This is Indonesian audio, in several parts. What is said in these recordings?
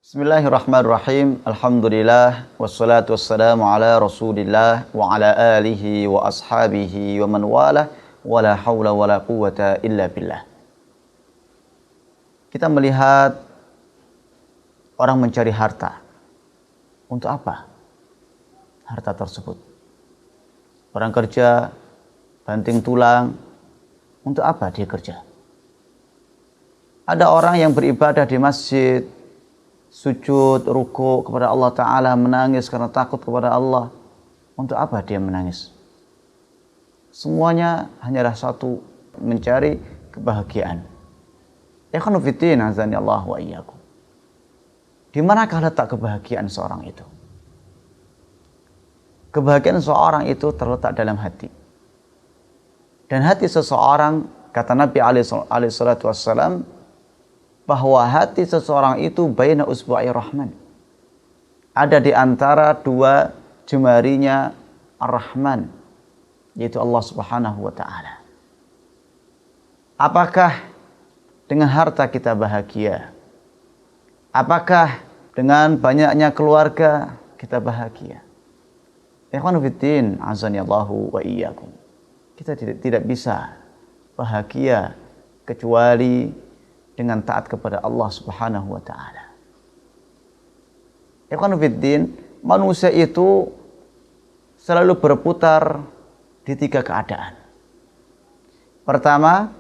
Bismillahirrahmanirrahim. Alhamdulillah wassalatu wassalamu ala Rasulillah wa ala alihi wa ashabihi wa man wala wala haula wala quwwata illa billah. Kita melihat orang mencari harta. Untuk apa harta tersebut? Orang kerja banting tulang, untuk apa dia kerja? Ada orang yang beribadah di masjid, sujud, ruku kepada Allah Ta'ala, menangis karena takut kepada Allah. Untuk apa dia menangis? Semuanya hanyalah satu, mencari kebahagiaan. Ikhwanu fiddin, azani Allah wa iyyakum. Di manakah letak kebahagiaan seorang itu? Kebahagiaan seorang itu terletak dalam hati. Dan hati seseorang, kata Nabi alaihi salatu wassalam, bahwa hati seseorang itu baina usbu'i rahman, ada di antara dua jemarinya ar-Rahman, yaitu Allah Subhanahu wa ta'ala. Apakah dengan harta kita bahagia? Apakah dengan banyaknya keluarga kita bahagia? Ikhwanu fiddin, azani Allahu wa iyyakum. Kita tidak bisa bahagia kecuali dengan taat kepada Allah Subhanahu wa ta'ala. Ikhwanu fiddin, manusia itu selalu berputar di tiga keadaan. Pertama,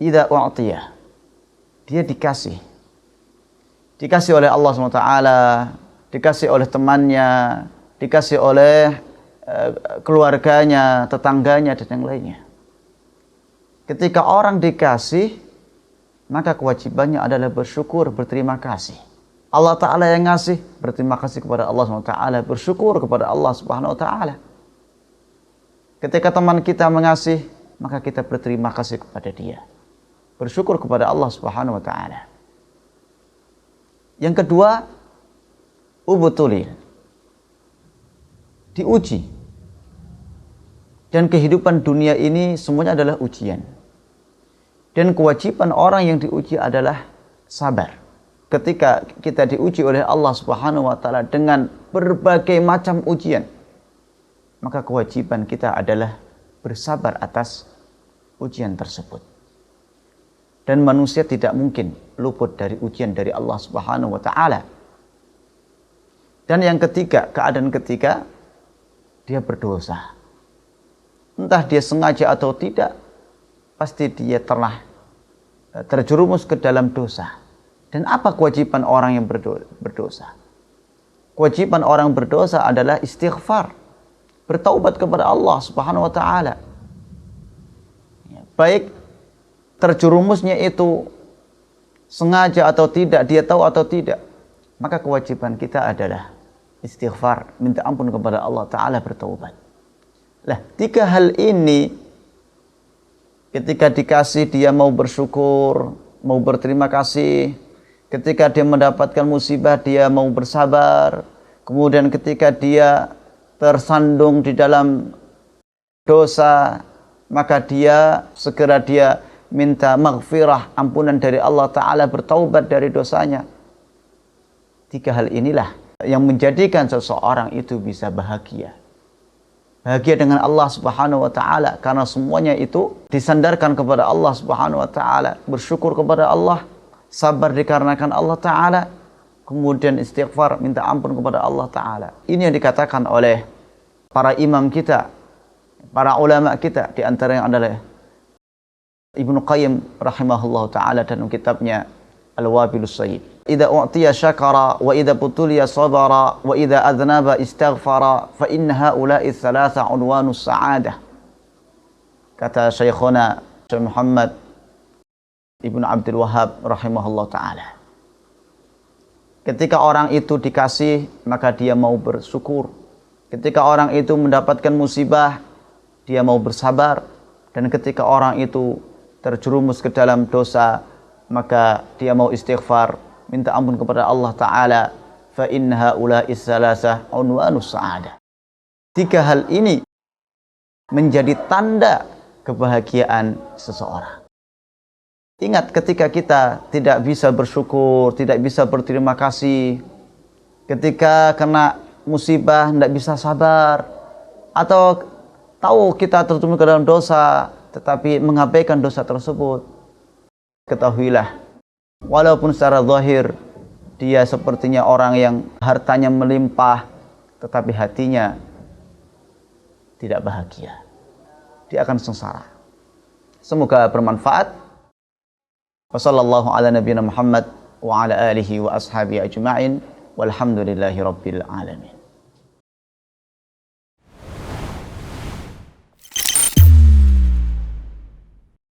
idza u'tiya, dia dikasih oleh Allah Subhanahu wa ta'ala, dikasih oleh temannya, dikasih oleh keluarganya, tetangganya, dan yang lainnya. Ketika orang dikasih, maka kewajibannya adalah bersyukur, berterima kasih. Allah Ta'ala yang ngasih, berterima kasih kepada Allah SWT, bersyukur kepada Allah Subhanahu Wa Ta'ala. Ketika teman kita mengasih, maka kita berterima kasih kepada dia, bersyukur kepada Allah Subhanahu Wa Ta'ala. Yang kedua, ubtulil, diuji. Dan kehidupan dunia ini semuanya adalah ujian. Dan kewajiban orang yang diuji adalah sabar. Ketika kita diuji oleh Allah Subhanahu wa ta'ala dengan berbagai macam ujian, maka kewajiban kita adalah bersabar atas ujian tersebut. Dan manusia tidak mungkin luput dari ujian dari Allah Subhanahu wa ta'ala. Dan yang ketiga, keadaan ketiga, dia berdosa. Entah dia sengaja atau tidak, pasti dia telah terjerumus ke dalam dosa. Dan apa kewajiban orang yang berdosa? Kewajiban orang berdosa adalah istighfar, bertaubat kepada Allah Subhanahu wa ta'ala. Baik terjerumusnya itu sengaja atau tidak, dia tahu atau tidak, maka kewajiban kita adalah istighfar, minta ampun kepada Allah Ta'ala, bertaubat. Lah, tiga hal ini ketika dikasih dia mau bersyukur, mau berterima kasih. Ketika dia mendapatkan musibah dia mau bersabar. Kemudian ketika dia tersandung di dalam dosa, maka dia segera minta maghfirah, ampunan dari Allah Ta'ala, bertaubat dari dosanya. Tiga hal inilah yang menjadikan seseorang itu bisa bahagia. Bahagia dengan Allah Subhanahu wa ta'ala, karena semuanya itu disandarkan kepada Allah Subhanahu wa ta'ala. Bersyukur kepada Allah, sabar dikarenakan Allah Ta'ala, kemudian istighfar, minta ampun kepada Allah Ta'ala. Ini yang dikatakan oleh para imam kita, para ulama kita, di antara yang adalah Ibnu Qayyim rahimahullah ta'ala dalam kitabnya Al-Wabilus Sayyid. Idza u'tiya syakara wa idza butuliya sabara wa idza adznaba istaghfara fa inna haula'i thalatha unwanus sa'adah. Kata Syekhuna Syekh Muhammad Ibnu Abdul Wahhab rahimahullah ta'ala. Ketika orang itu dikasih, maka dia mau bersyukur. Ketika orang itu mendapatkan musibah, dia mau bersabar. Dan ketika orang itu terjerumus ke dalam dosa, maka dia mau istighfar, minta ampun kepada Allah Ta'ala. Fa inna haula'i tsalasah unwanus sa'adah. Tiga hal ini menjadi tanda kebahagiaan seseorang. Ingat ketika kita tidak bisa bersyukur, tidak bisa berterima kasih, ketika kena musibah tidak bisa sabar, atau tahu kita terjun ke dalam dosa tetapi mengabaikan dosa tersebut, ketahuilah walaupun secara zahir dia sepertinya orang yang hartanya melimpah, tetapi hatinya tidak bahagia. Dia akan sengsara. Semoga bermanfaat. Wassallallahu ala nabiyina Muhammad wa ala alihi wa ashabihi ajma'in walhamdulillahi rabbil alamin.